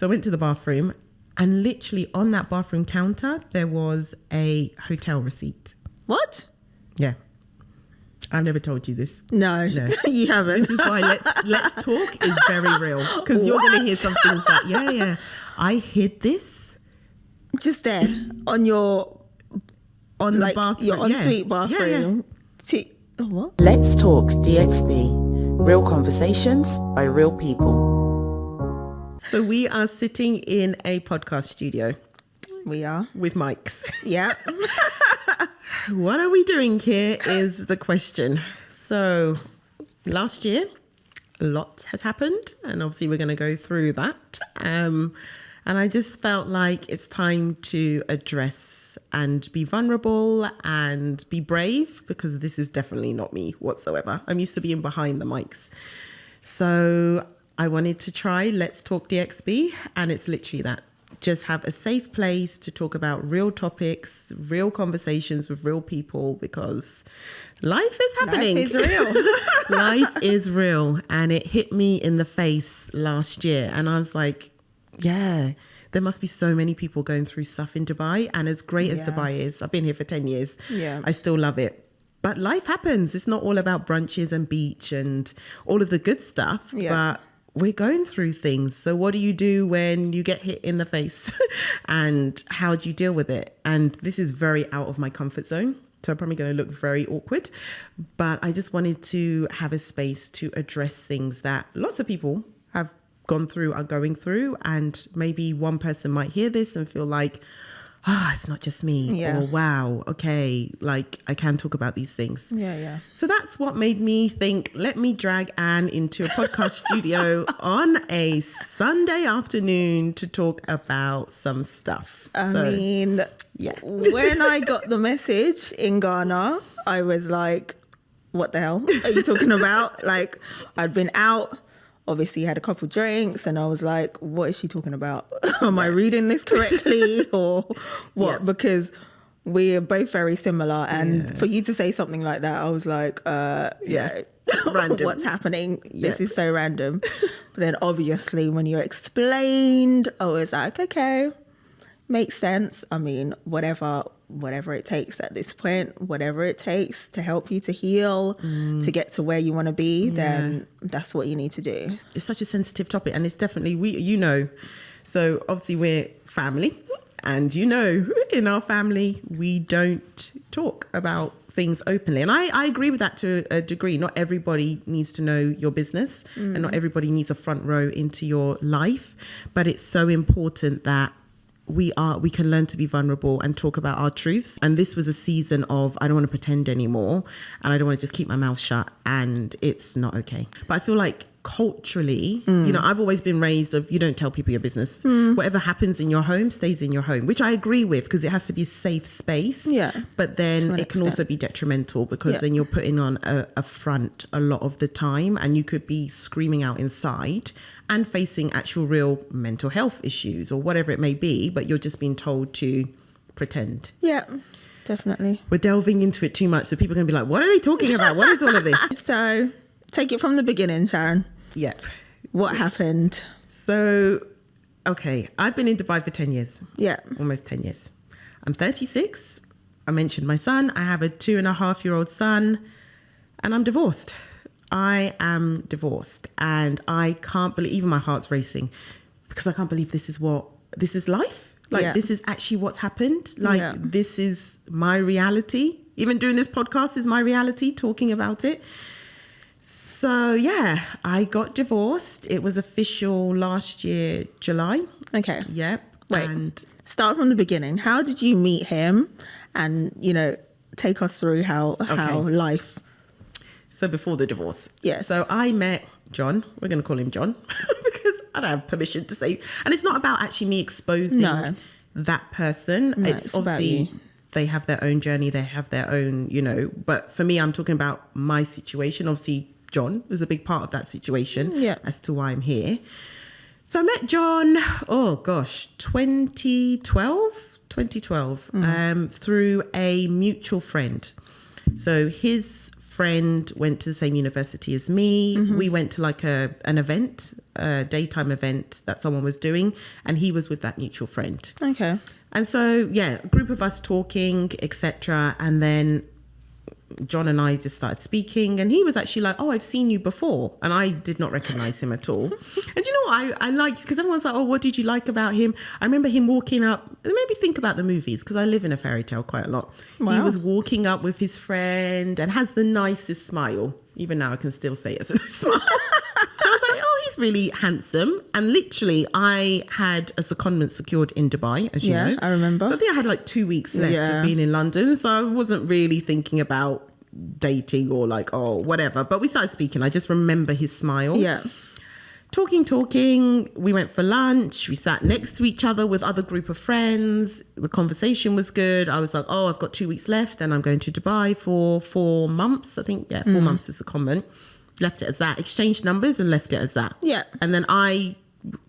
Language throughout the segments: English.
So I went to the bathroom, and literally on that bathroom counter, there was a hotel receipt. What? Yeah. I've never told you this. No. You haven't. This is why Let's Talk is very real. Because you're going to hear some things that, yeah. I hid this. Just there on your... On the bathroom. Your ensuite bathroom. Yeah. What? Let's Talk DXB. Real conversations by real people. So we are sitting in a podcast studio. We are. With mics. Yeah. What are we doing here is the question. So last year, a lot has happened, and obviously we're going to go through that. And I just felt like it's time to address and be vulnerable and be brave, because this is definitely not me whatsoever. I'm used to being behind the mics. So I wanted to try Let's Talk DXB, and it's literally that. Just have a safe place to talk about real topics, real conversations with real people, because life is happening. Life is real. Life is real. And it hit me in the face last year. And I was like, yeah, there must be so many people going through stuff in Dubai. And as great as Dubai is, I've been here for 10 years. Yeah. I still love it. But life happens. It's not all about brunches and beach and all of the good stuff. Yeah. But we're going through things. So what do you do when you get hit in the face? And how do you deal with it? And this is very out of my comfort zone. So I'm probably going to look very awkward. But I just wanted to have a space to address things that lots of people have gone through, are going through. And maybe one person might hear this and feel like, it's not just me. Yeah. Or wow, okay, like I can talk about these things. Yeah. So that's what made me think, let me drag Anne into a podcast studio on a Sunday afternoon to talk about some stuff. I mean, when I got the message in Ghana, I was like, what the hell are you talking about? Like, I'd been out, obviously had a couple drinks, and I was like, what is she talking about? Am I reading this correctly or what? Yeah. Because we're both very similar. And for you to say something like that, I was like, Random. What's happening? This is so random. But then obviously when you explained, I was like, okay, makes sense. I mean, whatever it takes at this point, whatever it takes to help you to heal, to get to where you want to be, then that's what you need to do. It's such a sensitive topic, and it's definitely, so obviously we're family, and in our family, we don't talk about things openly. And I agree with that to a degree. Not everybody needs to know your business, and not everybody needs a front row into your life, but it's so important that we can learn to be vulnerable and talk about our truths. And this was a season of, I don't want to pretend anymore, and I don't want to just keep my mouth shut, and it's not okay. But I feel like culturally, I've always been raised of, you don't tell people your business. Whatever happens in your home stays in your home, which I agree with, because it has to be a safe space. Yeah. But then it can also be detrimental, because then you're putting on a front a lot of the time, and you could be screaming out inside and facing actual real mental health issues or whatever it may be, but you're just being told to pretend. Yeah, definitely. We're delving into it too much, so people are going to be like, what are they talking about? What is all of this? So take it from the beginning, Sharon. Yep. What happened? So, okay, I've been in Dubai for 10 years. Yeah. Almost 10 years. I'm 36. I mentioned my son. I have a 2.5-year-old son, and I'm divorced. I am divorced, and I can't believe, even my heart's racing, because I can't believe this is life. Like, this is actually what's happened. Like, this is my reality. Even doing this podcast is my reality, talking about it. So, I got divorced. It was official last year, July. Okay. Yep. Wait, and start from the beginning. How did you meet him? And, take us through how life... So before the divorce. Yes. So I met John. We're going to call him John because I don't have permission to say. And it's not about actually me exposing that person. No, it's obviously they have their own journey. They have their own, But for me, I'm talking about my situation. Obviously, John was a big part of that situation as to why I'm here. So I met John, 2012, through a mutual friend. So his friend went to the same university as me. We went to like an event, a daytime event that someone was doing, and he was with that mutual friend. Okay. And so, yeah, a group of us talking, etc. And then John and I just started speaking, and he was actually like, oh, I've seen you before. And I did not recognize him at all. And you know what I liked? Because everyone's like, oh, what did you like about him? I remember him walking up. It made me think about the movies, because I live in a fairy tale quite a lot. Wow. He was walking up with his friend and has the nicest smile. Even now I can still say it's a nice smile. So I was like, oh, he's really handsome. And literally, I had a secondment secured in Dubai, as you know. I remember. So I think I had like 2 weeks left of being in London. So I wasn't really thinking about dating or like, oh, whatever. But we started speaking. I just remember his smile. Yeah. Talking. We went for lunch. We sat next to each other with other group of friends. The conversation was good. I was like, oh, I've got 2 weeks left. Then I'm going to Dubai for 4 months. I think, 4 months is a comment. Left it as that. Exchanged numbers and left it as that. Yeah. And then I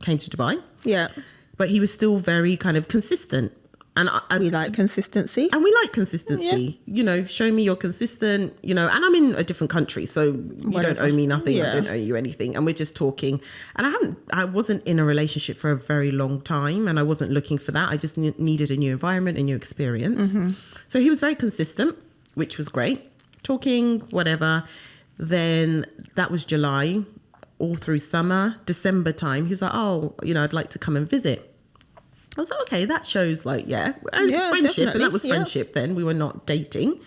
came to Dubai. Yeah. But he was still very kind of consistent. And we like consistency. And we like consistency. You know, show me you're consistent, you know, and I'm in a different country, so you don't owe me nothing. I don't owe you anything. And we're just talking. And I wasn't in a relationship for a very long time, and I wasn't looking for that. I just needed a new environment, a new experience. So he was very consistent, which was great. Talking, whatever. Then that was July, all through summer, December time. He was like, oh, you know, I'd like to come and visit. I was like, okay, that shows like, friendship. Definitely. And that was friendship then. We were not dating.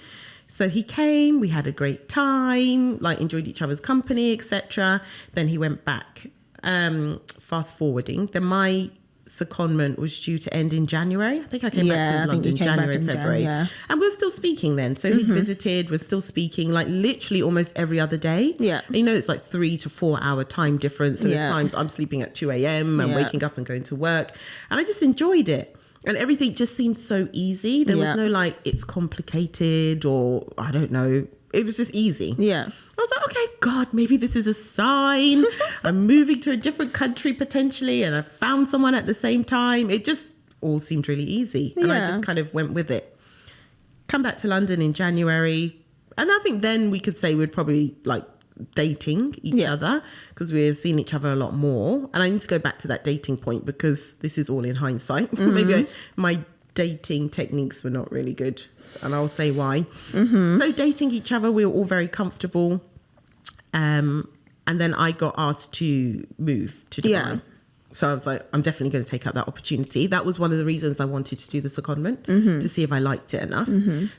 So he came, we had a great time, like enjoyed each other's company, etc. Then he went back. Fast forwarding. Then my secondment was due to end in January. I think I came back to London January, February. And we were still speaking then. So he visited, was still speaking like literally almost every other day. Yeah. And, you know, it's like 3 to 4 hour time difference. So there's times I'm sleeping at 2 a.m. and waking up and going to work. And I just enjoyed it. And everything just seemed so easy. There was no like, it's complicated or I don't know. It was just easy. Yeah. I was like, okay, God, maybe this is a sign. I'm moving to a different country potentially, and I found someone at the same time. It just all seemed really easy. And I just kind of went with it. Come back to London in January. And I think then we could say we'd probably like dating each other, because we were seeing each other a lot more. And I need to go back to that dating point, because this is all in hindsight. Maybe my dating techniques were not really good. And I'll say why. So dating each other, we were all very comfortable. And then I got asked to move to Dubai. Yeah. So I was like, I'm definitely going to take up that opportunity. That was one of the reasons I wanted to do the secondment, to see if I liked it enough.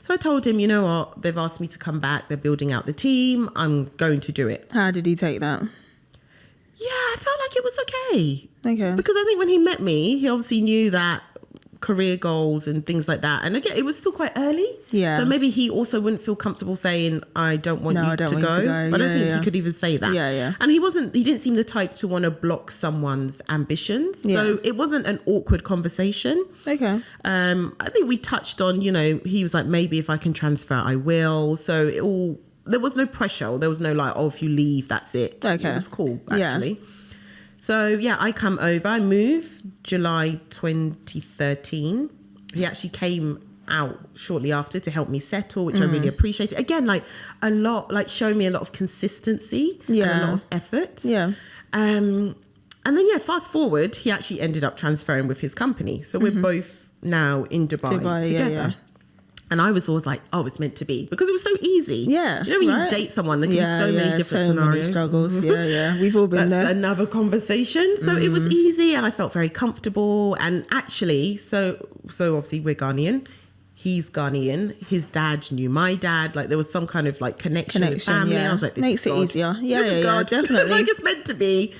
So I told him, you know what, they've asked me to come back. They're building out the team. I'm going to do it. How did he take that? Yeah, I felt like it was okay. Okay. Because I think when he met me, he obviously knew that career goals and things like that. And again, it was still quite early. Yeah. So maybe he also wouldn't feel comfortable saying, I don't want you to go. I don't think he could even say that. Yeah. And he didn't seem the type to want to block someone's ambitions. So it wasn't an awkward conversation. Okay. I think we touched on, you know, he was like, maybe if I can transfer, I will. So there was no pressure. There was no like, oh, if you leave, that's it. Okay. It was cool, actually. So, I come over. I moved July 2013. He actually came out shortly after to help me settle, which I really appreciated. Again, like a lot, like showing me a lot of consistency and a lot of effort. Yeah. And then, fast forward, he actually ended up transferring with his company. So we're both now in Dubai together. Yeah. And I was always like, oh, it's meant to be, because it was so easy. Yeah. You know, when you date someone, there can be so many different scenarios. Many struggles. Yeah. We've all been there. That's another conversation. So it was easy and I felt very comfortable. And actually, so obviously we're Ghanaian. He's Ghanaian. His dad knew my dad. Like there was some kind of like connection with family. Yeah. I was like, this makes is it God. easier. Yeah, this is God. definitely. Like it's meant to be.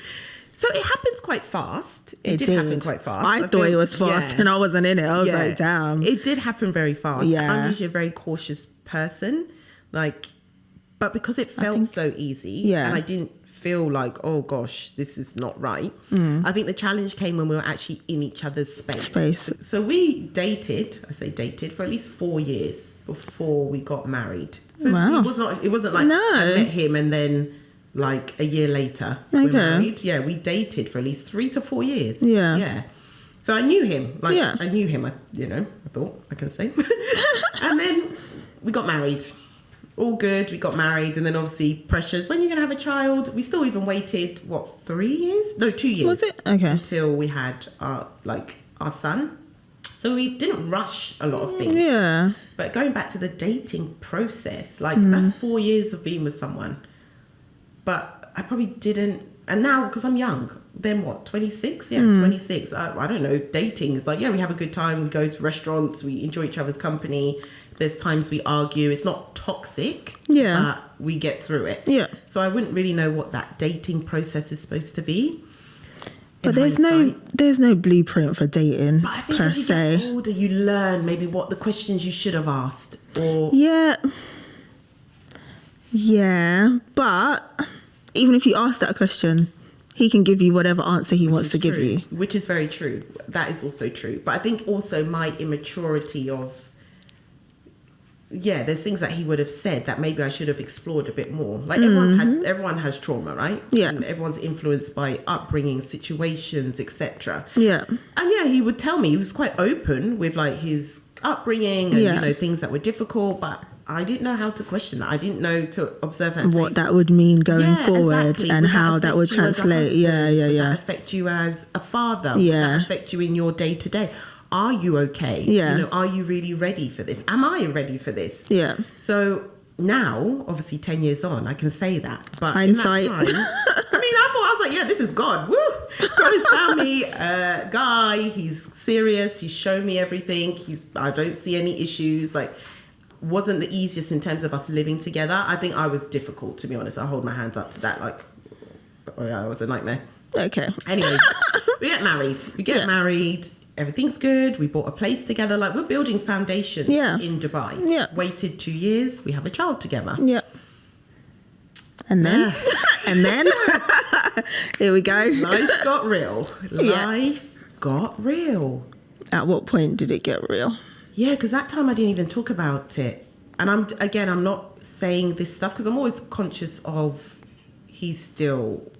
So it happens quite fast. It did happen quite fast. I thought it was fast and I wasn't in it. I was like, damn. It did happen very fast. Yeah. I'm usually a very cautious person. But because it felt so easy and I didn't feel like, oh gosh, this is not right. I think the challenge came when we were actually in each other's space. So we dated for at least 4 years before we got married. So it wasn't like I met him and then like a year later we're married. Yeah, we dated for at least 3 to 4 years. Yeah. So I knew him. I knew him. I thought I can say. And then we got married. all good. We got married, and then obviously pressures. When you're going to have a child? We still even waited, 3 years? No, 2 years. Was it? Okay. Until we had our son. So we didn't rush a lot of things. Yeah. But going back to the dating process, that's 4 years of being with someone. But I probably didn't. And now, because I'm young, then 26? Yeah, 26. I don't know. Dating is we have a good time. We go to restaurants. We enjoy each other's company. There's times we argue. It's not toxic. Yeah. But we get through it. Yeah. So I wouldn't really know what that dating process is supposed to be. But there's no blueprint for dating, but I think per as you se. get older, you learn maybe what the questions you should have asked. Or Yeah, but even if you ask that question, he can give you whatever answer he wants to give you. Which is very true. That is also true. But I think also my immaturity of, there's things that he would have said that maybe I should have explored a bit more. Everyone has trauma, right? Yeah. And everyone's influenced by upbringing, situations, etc. Yeah. And he would tell me, he was quite open with his upbringing and things that were difficult, but I didn't know how to question that. I didn't know to observe that. What that would mean going forward, exactly. and how that would translate. Would that affect you as a father? Would that affect you in your day to day? Are you okay? Yeah. Are you really ready for this? Am I ready for this? Yeah. So now, obviously 10 years on, I can say that. But hindsight. In that time, I was like, this is God. Woo! God has found me a guy. He's serious. He's shown me everything. I don't see any issues. Wasn't the easiest in terms of us living together. I think I was difficult, to be honest. I hold my hand up to that. It was a nightmare. Okay. Anyway, we get married. Everything's good. We bought a place together. We're building foundations in Dubai. Yeah. Waited 2 years. We have a child together. Yeah. And then, here we go. Life got real. Got real. At what point did it get real? Yeah, because that time I didn't even talk about it. And I'm not saying this stuff because I'm always conscious of he's still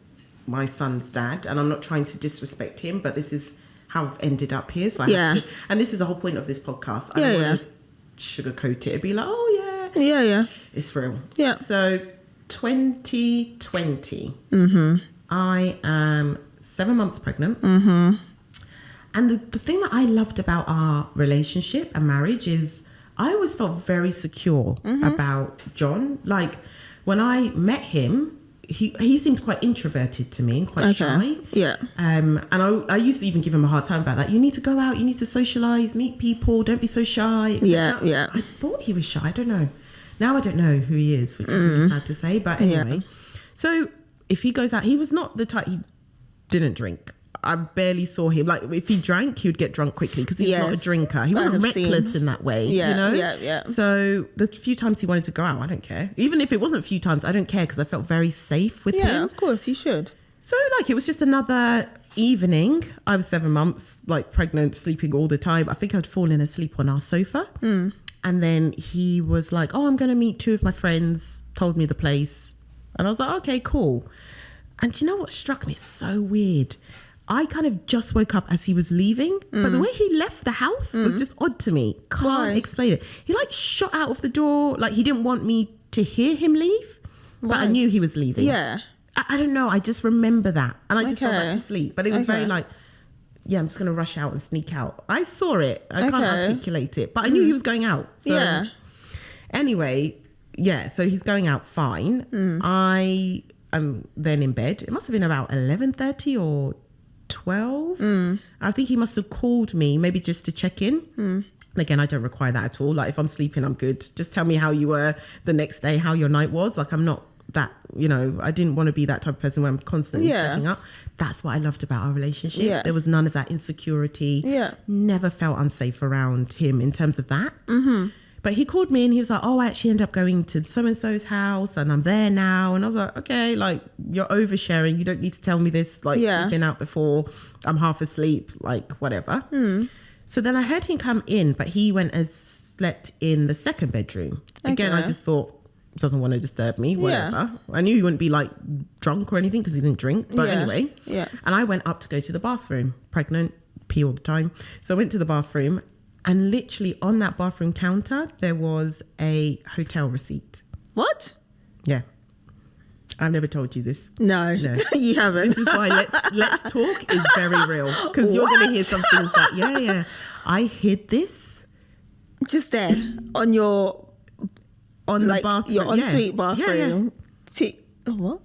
my son's dad, and I'm not trying to disrespect him, but this is how I've ended up here. So I have to, and this is the whole point of this podcast. I don't want to sugarcoat it. It'd be like, it's real. Yeah. So 2020, I am 7 months pregnant. And the thing that I loved about our relationship and marriage is I always felt very secure about John. When I met him, he seemed quite introverted to me and quite shy. Yeah. And I used to even give him a hard time about that. You need to go out, you need to socialise, meet people, don't be so shy. Yeah. I thought he was shy, I don't know. Now I don't know who he is, which is really sad to say. But anyway, so if he goes out, he was not the type, he didn't drink. I barely saw him. If he drank, he would get drunk quickly because he's not a drinker. He wasn't reckless in that way, Yeah. So the few times he wanted to go out, I don't care. Even if it wasn't a few times, I don't care because I felt very safe with him. Yeah, of course, you should. So it was just another evening. I was 7 months, pregnant, sleeping all the time. I think I'd fallen asleep on our sofa. And then he was like, I'm going to meet 2 of my friends, told me the place. And I was like, okay, cool. And do you know what struck me? It's so weird. I kind of just woke up as he was leaving, but the way he left the house was just odd to me. Can't explain it. He shot out of the door. He didn't want me to hear him leave, but I knew he was leaving. Yeah. I don't know. I just remember that. And I just fell back to sleep. But it was very I'm just going to rush out and sneak out. I saw it. I can't articulate it, but I knew he was going out. So anyway, so he's going out fine. I am then in bed. It must have been about 11:30 or 12. I think he must have called me maybe just to check in. Again, I don't require that at all. If I'm sleeping, I'm good. Just tell me how you were the next day, how your night was. I'm not that, I didn't want to be that type of person where I'm constantly checking up. That's what I loved about our relationship. There was none of that insecurity. Never felt unsafe around him in terms of that. But he called me and he was like, I actually ended up going to so-and-so's house and I'm there now. And I was like, okay, you're oversharing. You don't need to tell me this. You've been out before. I'm half asleep, whatever. So then I heard him come in, but he went and slept in the second bedroom. Again, I just thought, doesn't want to disturb me, whatever. I knew he wouldn't be drunk or anything because he didn't drink. But anyway. And I went up to go to the bathroom, pregnant, pee all the time. So I went to the bathroom. And literally on that bathroom counter, there was a hotel receipt. What? Yeah. I've never told you this. No, you haven't. This is why let's talk is very real, because you're going to hear some things that I hid this just there on your the bathroom, your ensuite bathroom. What?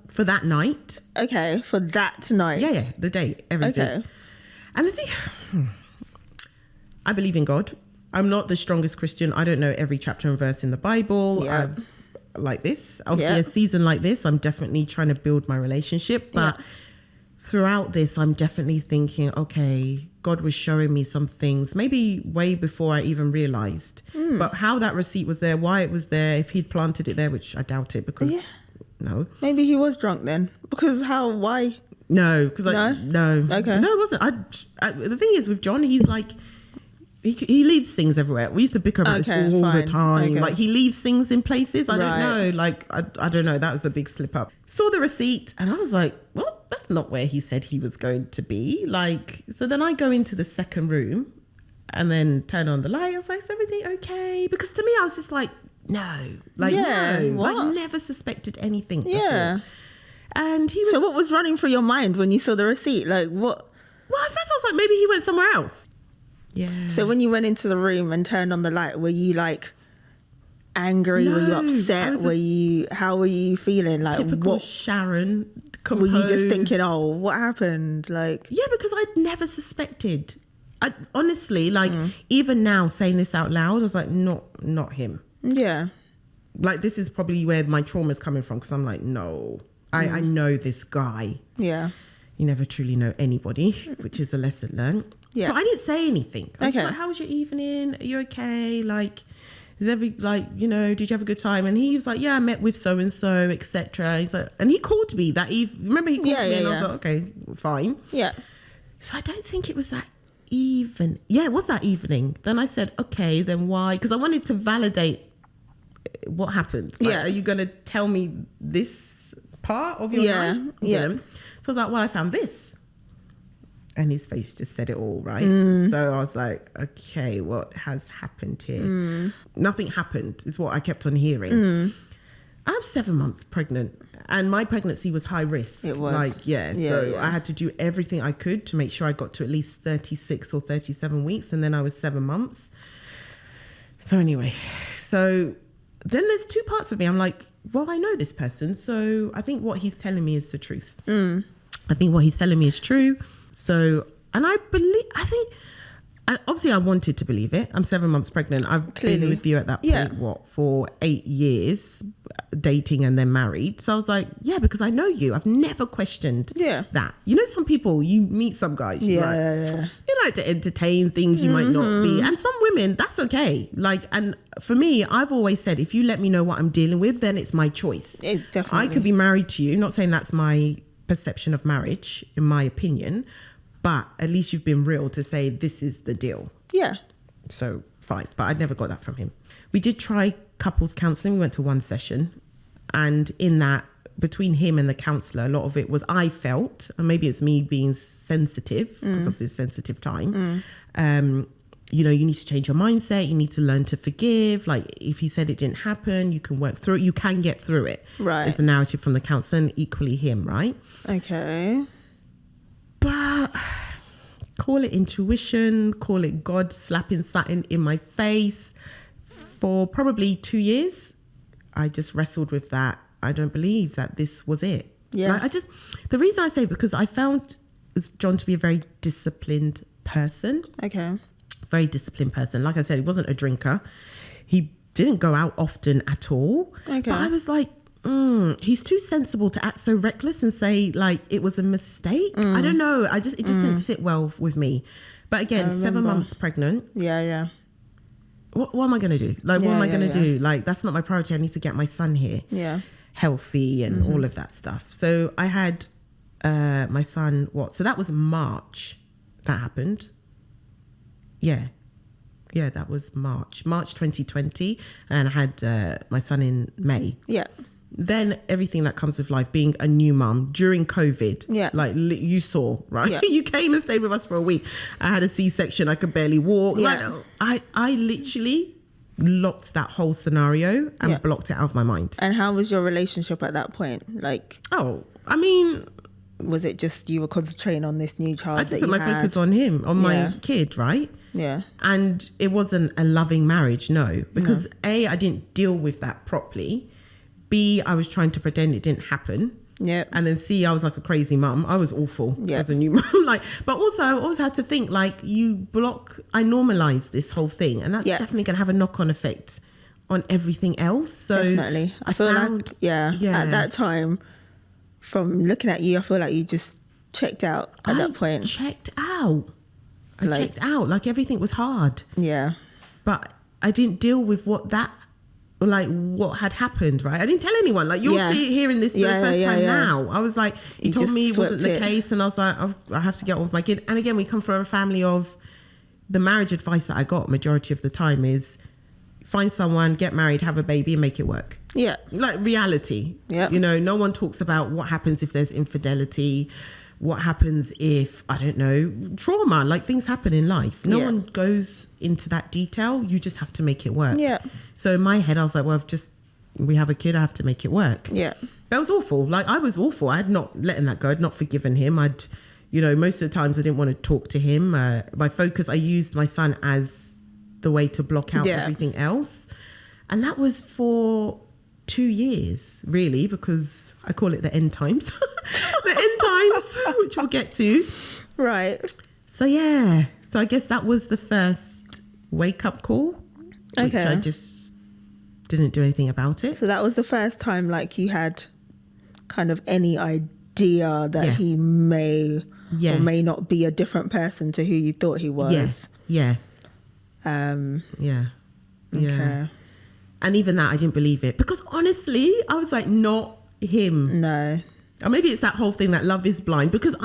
For that night. Okay, for that night. Yeah, the date, everything. Okay. And I think I believe in God. I'm not the strongest Christian. I don't know every chapter and verse in the Bible. Yeah. Like this, obviously a season like this, I'm definitely trying to build my relationship, but throughout this I'm definitely thinking, okay, God was showing me some things maybe way before I even realized, but how that receipt was there, why it was there, if he'd planted it there, which I doubt it, because no, maybe he was drunk then, because why no, because no, okay, no, it wasn't. I the thing is with John, he's like, he leaves things everywhere. We used to bicker about this all the time. Okay. Like, he leaves things in places. I don't know. Like, I don't know. That was a big slip up. Saw the receipt and I was like, well, that's not where he said he was going to be. Like, so then I go into the second room and then turn on the light. I was like, is everything okay? Because to me, I was just like, no. Like, no. What? I never suspected anything Yeah. before. And he was... So what was running through your mind when you saw the receipt? Like, what? Well, at first I was like, maybe he went somewhere else. Yeah. So when you went into the room and turned on the light, were you like angry? No, were you upset? How were you feeling? Like, typical what Sharon, were composed. you just thinking? Oh, what happened? Like, Yeah, because I'd never suspected. I honestly, like, even now saying this out loud, I was like, not him. yeah, Like, this is probably where my trauma is coming from, because I'm like, no, I know this guy. yeah. You never truly know anybody, which is a lesson learned. Yeah. So I didn't say anything. I was Okay. like, how was your evening? Are you okay? Like, did you have a good time? And he was like, yeah, I met with so-and-so, etc. He's like, and he called me that evening. Remember, he called me and I was like, okay, fine. Yeah. So I don't think it was that even. Yeah, it was that evening. Then I said, okay, then why? Because I wanted to validate what happened. Like, Yeah. are you going to tell me this part of your life? Yeah. So I was like, well, I found this. And his face just said it all, right? So I was like, okay, what has happened here? Nothing happened is what I kept on hearing. I'm 7 months pregnant and my pregnancy was high risk. It was. Like, so I had to do everything I could to make sure I got to at least 36 or 37 weeks. And then I was 7 months. So anyway, so then there's two parts of me. I'm like, well, I know this person. So I think what he's telling me is the truth. I think what he's telling me is true. So, and obviously I wanted to believe it. I'm 7 months pregnant. I've been with you at that point, for 8 years, dating and then married. So I was like, yeah, because I know you. I've never questioned that. You know, some people, you meet some guys, you like to entertain things you might not be. And some women, that's okay. Like, and for me, I've always said, if you let me know what I'm dealing with, then it's my choice. Definitely. I could be married to you. Not saying that's my perception of marriage, in my opinion, but at least you've been real to say this is the deal. Yeah. So fine, but I'd never got that from him. We did try couples counselling. We went to one session, and in that, between him and the counsellor, a lot of it was, I felt, and maybe it's me being sensitive, because obviously it's a sensitive time, you know, you need to change your mindset. You need to learn to forgive. Like, if he said it didn't happen, you can work through it. You can get through it. Right. It's the narrative from the counsellor, and equally him, right? Okay. But call it intuition, call it God slapping something in my face. For probably 2 years, I just wrestled with that. I don't believe that this was it. Yeah. Like, the reason I say, because I found John to be a very disciplined person. Okay. Very disciplined person. Like I said, he wasn't a drinker. He didn't go out often at all. Okay. But I was like, he's too sensible to act so reckless and say like it was a mistake. I don't know. It just didn't sit well with me. But again, 7 months pregnant. Yeah. What am I going to do? Like, what am I going to do? Like, that's not my priority. I need to get my son here. Yeah. Healthy and all of that stuff. So I had my son, so that was March that happened. Yeah, that was March 2020. And I had my son in May. Yeah. Then everything that comes with life, being a new mum during COVID. Yeah. Like you saw, right? Yeah. You came and stayed with us for a week. I had a C-section. I could barely walk. Yeah. Like, I literally locked that whole scenario and blocked it out of my mind. And how was your relationship at that point? Like, I mean, was it just you were concentrating on this new child? I just put my focus on him, on my kid, right? Yeah. And it wasn't a loving marriage, no. Because A, I didn't deal with that properly. B, I was trying to pretend it didn't happen. Yeah. And then C, I was like a crazy mum. I was awful as a new mum. But also I always have to think, like, I normalize this whole thing, and that's definitely going to have a knock-on effect on everything else. So definitely. I feel like at that time, from looking at you, I feel like you just checked out at that point. I checked out. Like, everything was hard. Yeah. But I didn't deal with what had happened, right? I didn't tell anyone. Like, you'll see hearing this for the first time now. I was like, he told me it wasn't the case, and I was like, I have to get on with my kid. And again, we come from a family of, the marriage advice that I got majority of the time is find someone, get married, have a baby, and make it work. Yeah. Like reality. Yeah. You know, no one talks about what happens if there's infidelity, what happens if, I don't know, trauma, like things happen in life. No one goes into that detail. You just have to make it work. Yeah. So in my head, I was like, well, we have a kid, I have to make it work. Yeah. That was awful. Like, I was awful. I had not letting that go. I'd not forgiven him. Most of the times I didn't want to talk to him. My focus, I used my son as the way to block out everything else. And that was for 2 years, really, because I call it the end times. The end times, which we'll get to. Right. So, yeah. So I guess that was the first wake-up call, which I just didn't do anything about it. So that was the first time, like, you had kind of any idea that he may or may not be a different person to who you thought he was. Yeah. Okay. And even that, I didn't believe it. Because honestly, I was like, not him. No. Or maybe it's that whole thing that love is blind. Because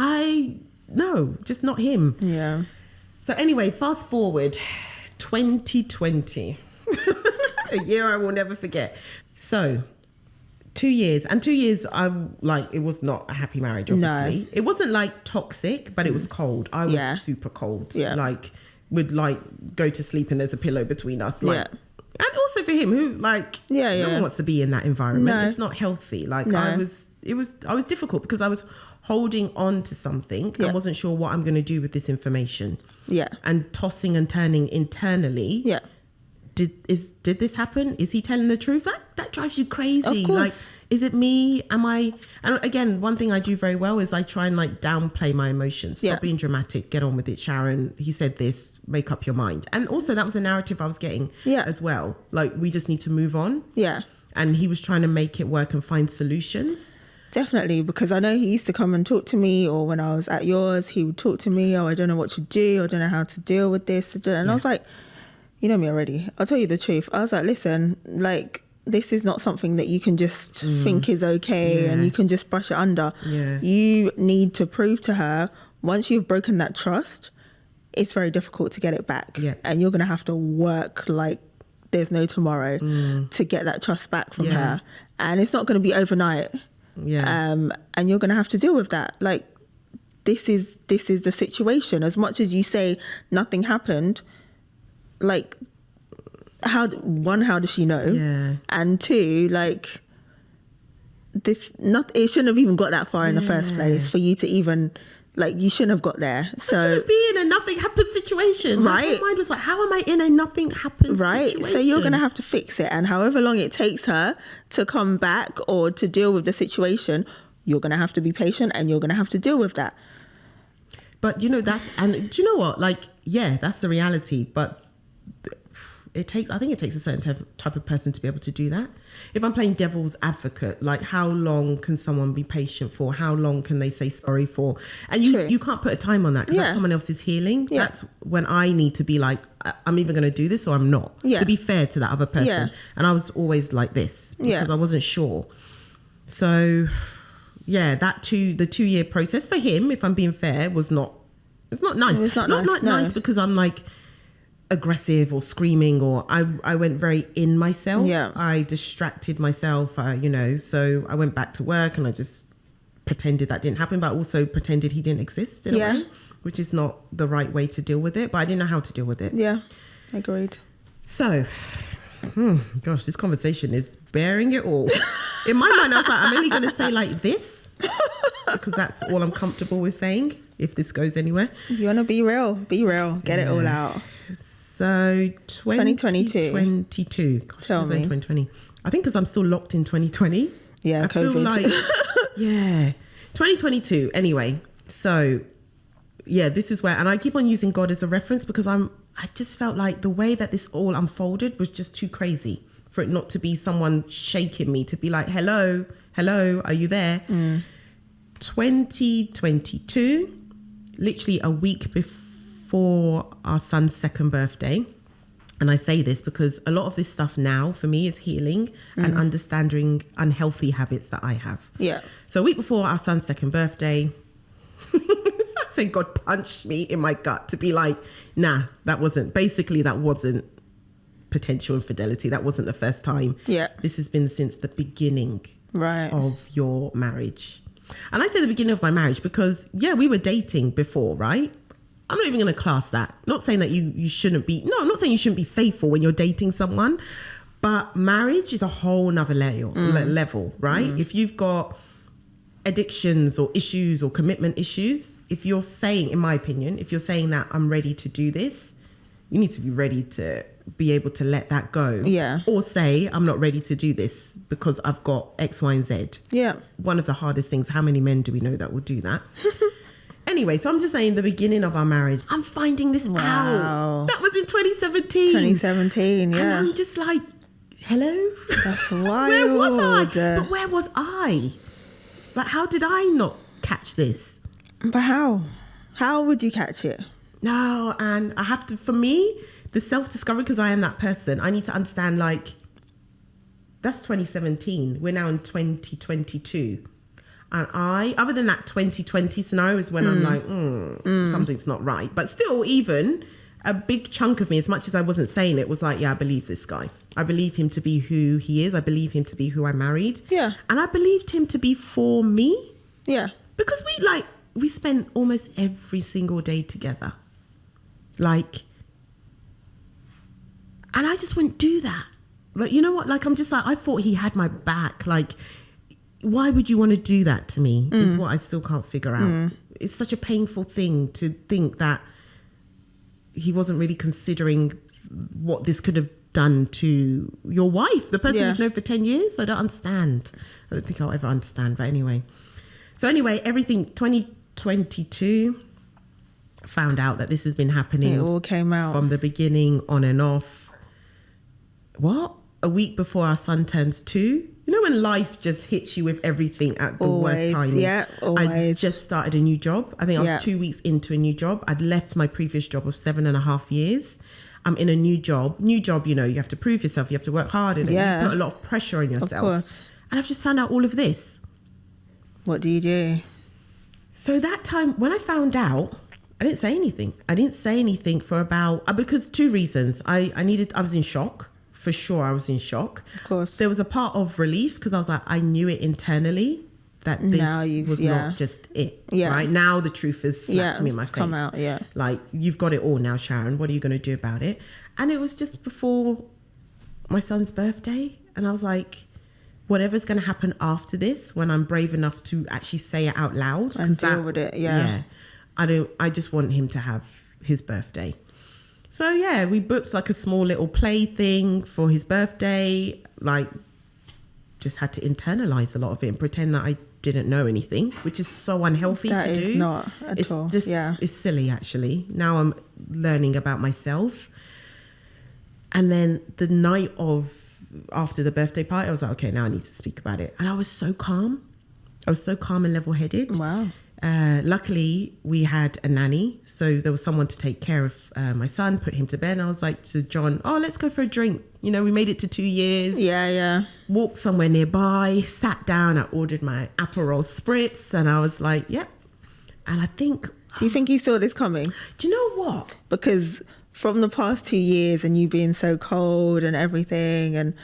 just not him. Yeah. So anyway, fast forward, 2020. A year I will never forget. So 2 years. And 2 years, it was not a happy marriage, obviously. No. It wasn't like toxic, but it was cold. I was super cold. Yeah. Like, would go to sleep and there's a pillow between us. Like, and also for him, who no one wants to be in that environment. No. It's not healthy. Like, I was difficult because I was holding on to something. I wasn't sure what I'm going to do with this information. Yeah. And tossing and turning internally. Yeah. Did this happen? Is he telling the truth? That drives you crazy. Of course. Like, is it me? Am I? And again, one thing I do very well is I try and downplay my emotions. Stop being dramatic. Get on with it, Sharon. He said this. Make up your mind. And also that was a narrative I was getting as well. Like, we just need to move on. Yeah. And he was trying to make it work and find solutions. Definitely, because I know he used to come and talk to me, or when I was at yours, he would talk to me. Oh, I don't know what to do. I don't know how to deal with this. And I was like, you know me already. I'll tell you the truth. I was like, listen, like, this is not something that you can just think is okay and you can just brush it under. Yeah. You need to prove to her, once you've broken that trust, it's very difficult to get it back. Yeah. And you're going to have to work like there's no tomorrow to get that trust back from her. And it's not going to be overnight. Yeah. And you're going to have to deal with that. Like, this is the situation. As much as you say nothing happened, like, how does she know? Yeah. And two, like, it shouldn't have even got that far in the first place for you to even, like, you shouldn't have got there. So I shouldn't be in a nothing happened situation. Right. My mind was like, how am I in a nothing happened situation? So you're going to have to fix it. And however long it takes her to come back or to deal with the situation, you're going to have to be patient and you're going to have to deal with that. But, do you know what? Like, that's the reality. But I think it takes a certain type of person to be able to do that. If I'm playing devil's advocate, like, how long can someone be patient for? How long can they say sorry for? And you can't put a time on that because that's someone else's healing. Yeah. That's when I need to be like, I'm either going to do this or I'm not. Yeah. To be fair to that other person. Yeah. And I was always like this because I wasn't sure. So, the 2 year process for him, if I'm being fair, it's not nice. It's not nice because I'm like aggressive or screaming, or I went very in myself. Yeah. I distracted myself, so I went back to work and I just pretended that didn't happen, but also pretended he didn't exist in a way, which is not the right way to deal with it, but I didn't know how to deal with it. Yeah, agreed. So Gosh, this conversation is bearing it all. In my mind, I was like, I'm only going to say like this because that's all I'm comfortable with saying if this goes anywhere. You want to be real, get it all out. So 2022. Gosh, Tell me. 2020. I think because I'm still locked in 2020. Yeah, I COVID. feel like, yeah, 2022. Anyway, so yeah, this is where, and I keep on using God as a reference because I just felt like the way that this all unfolded was just too crazy for it not to be someone shaking me, to be like, hello, are you there? 2022, literally a week before our son's second birthday. And I say this because a lot of this stuff now for me is healing and understanding unhealthy habits that I have. Yeah. So a week before our son's second birthday, I say God punched me in my gut to be like, nah, that wasn't potential infidelity. That wasn't the first time. Yeah. This has been since the beginning Right. of your marriage. And I say the beginning of my marriage because, yeah, we were dating before, right? I'm not even going to class that. Not saying that you shouldn't be, no, I'm not saying you shouldn't be faithful when you're dating someone, but marriage is a whole nother level, right? If you've got addictions or issues or commitment issues, if you're saying, in my opinion, if you're saying that I'm ready to do this, you need to be ready to be able to let that go. Yeah. Or say, I'm not ready to do this because I've got X, Y, and Z. Yeah. One of the hardest things, how many men do we know that will do that? Anyway, so I'm just saying the beginning of our marriage, I'm finding this out. That was in 2017. 2017, yeah. And I'm just like, hello? That's wild. Where was I? But where was I? Like, how did I not catch this? But how? How would you catch it? No, and I have to, for me, the self-discovery, because I am that person, I need to understand, like, that's 2017. We're now in 2022. And other than that 2020 scenario is when I'm like, something's not right. But still, even a big chunk of me, as much as I wasn't saying it, was like, yeah, I believe this guy. I believe him to be who he is. I believe him to be who I married. Yeah. And I believed him to be for me. Yeah. Because we spent almost every single day together. Like, and I just wouldn't do that. Like, you know what? Like, I'm just like, I thought he had my back. Like, why would you want to do that to me is what I still can't figure out. It's such a painful thing to think that he wasn't really considering what this could have done to your wife, the person you've known for 10 years. I don't understand. I don't think I'll ever understand. But anyway. So anyway, everything 2022, found out that this has been happening. It all came out. From the beginning, on and off. What? A week before our son turns 2? You know when life just hits you with everything at the worst time? Yeah, always. I just started a new job. I think I was 2 weeks into a new job. I'd left my previous job of 7.5 years. I'm in a new job. New job, you know, you have to prove yourself. You have to work hard. And you put a lot of pressure on yourself. Of course. And I've just found out all of this. What do you do? So that time, when I found out, I didn't say anything. I didn't say anything for about, because 2 reasons. I was in shock. For sure, I was in shock. Of course. There was a part of relief because I was like, I knew it internally that this was not just it. Yeah. Right now, the truth has slapped me in my face. Come out, yeah. Like, you've got it all now, Sharon. What are you going to do about it? And it was just before my son's birthday. And I was like, whatever's going to happen after this, when I'm brave enough to actually say it out loud. And deal with it, yeah. I just want him to have his birthday. So yeah, we booked like a small little play thing for his birthday. Like, just had to internalize a lot of it and pretend that I didn't know anything, which is so unhealthy to do. That is not at all. It's silly actually. Now I'm learning about myself. And then the night after the birthday party, I was like, okay, now I need to speak about it. And I was so calm. I was so calm and level-headed. Wow. Luckily, we had a nanny. So there was someone to take care of my son, put him to bed. And I was like to John, let's go for a drink. You know, we made it to 2 years. Yeah. Walked somewhere nearby, sat down. I ordered my Aperol Spritz. And I was like, yep. And I think... Do you think he saw this coming? Do you know what? Because from the past 2 years and you being so cold and everything and...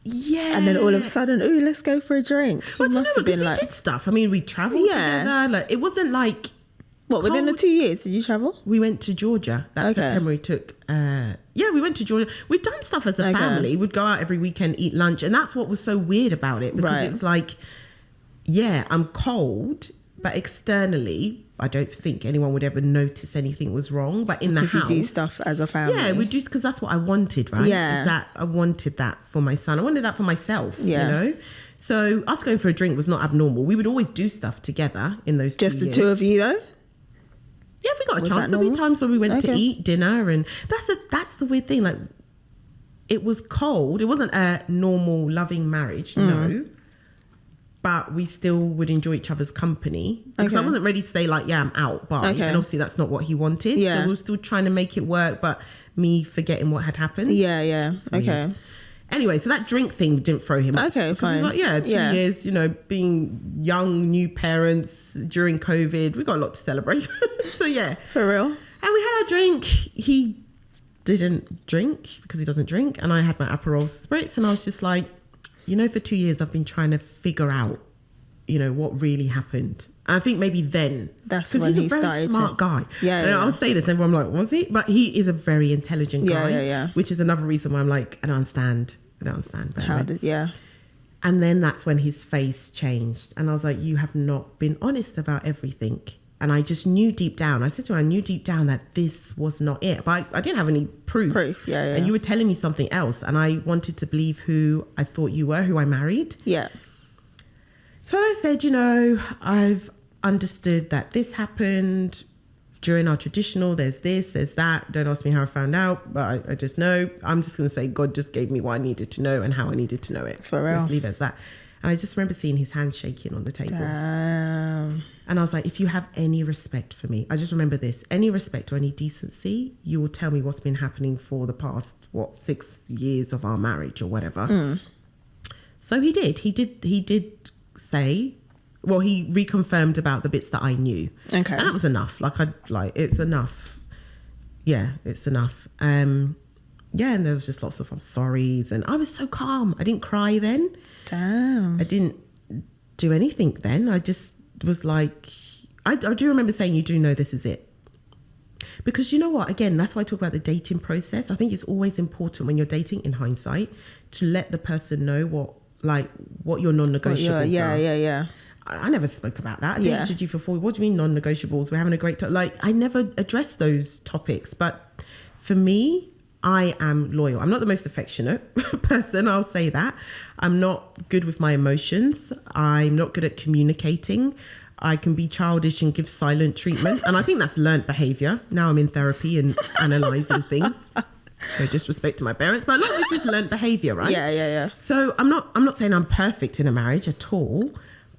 Yeah. And then all of a sudden, let's go for a drink. But you know what, we did stuff. I mean, we travelled together. Like, it wasn't like What, within the 2 years, did you travel? We went to Georgia. That September we took, we went to Georgia. We'd done stuff as a family. We'd go out every weekend, eat lunch. And that's what was so weird about it. Because it was like, I'm cold, but externally, I don't think anyone would ever notice anything was wrong. But in the house, you do stuff as a family. Yeah, we do, because that's what I wanted, right? Yeah. Is that I wanted that for my son. I wanted that for myself, you know? So us going for a drink was not abnormal. We would always do stuff together in those 2 years. Just the two of you, though? Yeah, if we got a chance. There'll be times when we went to eat dinner, and that's the weird thing. Like, it was cold. It wasn't a normal loving marriage, no. But we still would enjoy each other's company. Because I wasn't ready to say like, I'm out, bye. And obviously that's not what he wanted. Yeah. So we were still trying to make it work, but me forgetting what had happened. Yeah. Okay. Anyway, so that drink thing didn't throw him off. Okay, fine. He was like, 2 years, you know, being young, new parents during COVID. We got a lot to celebrate. So, yeah. For real? And we had our drink. He didn't drink because he doesn't drink. And I had my Aperol spritz. And I was just like, you know, for 2 years, I've been trying to figure out, you know, what really happened. And I think maybe then. That's when he's a very smart guy. Yeah. I'll say this, everyone like, was he? But he is a very intelligent guy. Yeah. Which is another reason why I'm like, I don't understand. And then that's when his face changed. And I was like, you have not been honest about everything. And I just knew deep down. I said to him, I knew deep down that this was not it. But I didn't have any proof. Yeah. And you were telling me something else. And I wanted to believe who I thought you were, who I married. Yeah. So I said, you know, I've understood that this happened during our traditional. There's this, there's that. Don't ask me how I found out, but I just know. I'm just going to say God just gave me what I needed to know and how I needed to know it. For real. Let's leave it as that. And I just remember seeing his hand shaking on the table. Damn. And I was like, if you have any respect for me, I just remember this, any respect or any decency, you will tell me what's been happening for the past, 6 years of our marriage or whatever. So he did. He did say, well, he reconfirmed about the bits that I knew. Okay. And that was enough. It's enough. Yeah, it's enough. And there was just lots of I'm sorry's, and I was so calm. I didn't cry then. Damn. I didn't do anything then. I just was like, I do remember saying, you do know this is it. Because you know what? Again, that's why I talk about the dating process. I think it's always important when you're dating, in hindsight, to let the person know what your non-negotiables are. Yeah. I never spoke about that. I dated you for 4 years. What do you mean non-negotiables? We're having a great time. Like, I never addressed those topics. But for me, I am loyal. I'm not the most affectionate person, I'll say that. I'm not good with my emotions. I'm not good at communicating. I can be childish and give silent treatment. And I think that's learned behavior. Now I'm in therapy and analysing things. No disrespect to my parents, but a lot of this is learned behavior, right? Yeah. So I'm not saying I'm perfect in a marriage at all.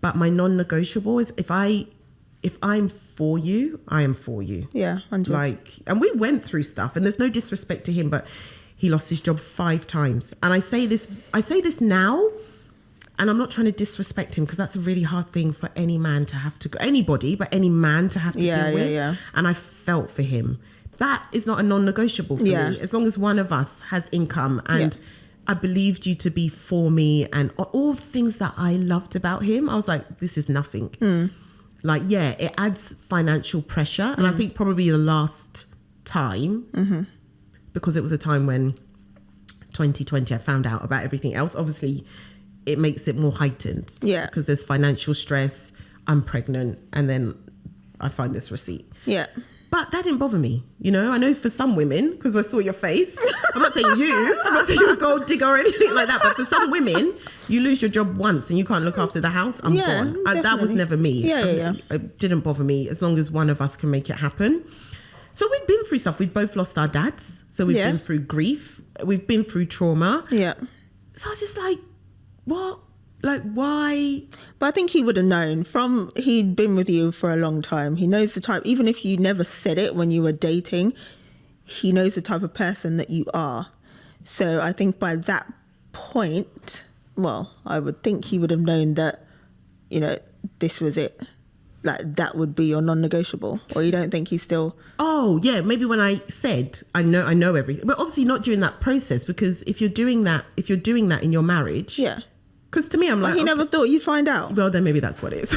But my non-negotiable is if I'm for you, I am for you. Yeah, 100%. And we went through stuff, and there's no disrespect to him, but he lost his job 5 times. And I say this now, and I'm not trying to disrespect him because that's a really hard thing for any man to have to go, anybody, but any man to have to deal with. Yeah. And I felt for him. That is not a non-negotiable for me. As long as one of us has income and I believed you to be for me and all the things that I loved about him. I was like, this is nothing. It adds financial pressure. And I think probably the last time, because it was a time when 2020, I found out about everything else. Obviously, it makes it more heightened. Yeah. Because there's financial stress, I'm pregnant, and then I find this receipt. Yeah. But that didn't bother me. You know, I know for some women, because I saw your face, I'm not saying you, I'm not saying you're a gold digger or anything like that, but for some women, you lose your job once and you can't look after the house, I'm gone. That was never me. Yeah. It didn't bother me as long as one of us can make it happen. So we'd been through stuff. We'd both lost our dads. So we've been through grief. We've been through trauma. Yeah. So I was just like, what? Like, why? But I think he would have known he'd been with you for a long time. He knows the type, even if you never said it when you were dating, he knows the type of person that you are. So I think by that point, I would think he would have known that, you know, this was it. Like, that would be your non-negotiable. Or you don't think he's still... Oh, yeah. Maybe when I said, I know everything. But obviously not during that process, because if you're doing that in your marriage... Yeah. Because to me, I'm like... He never thought you'd find out. Well, then maybe that's what it is.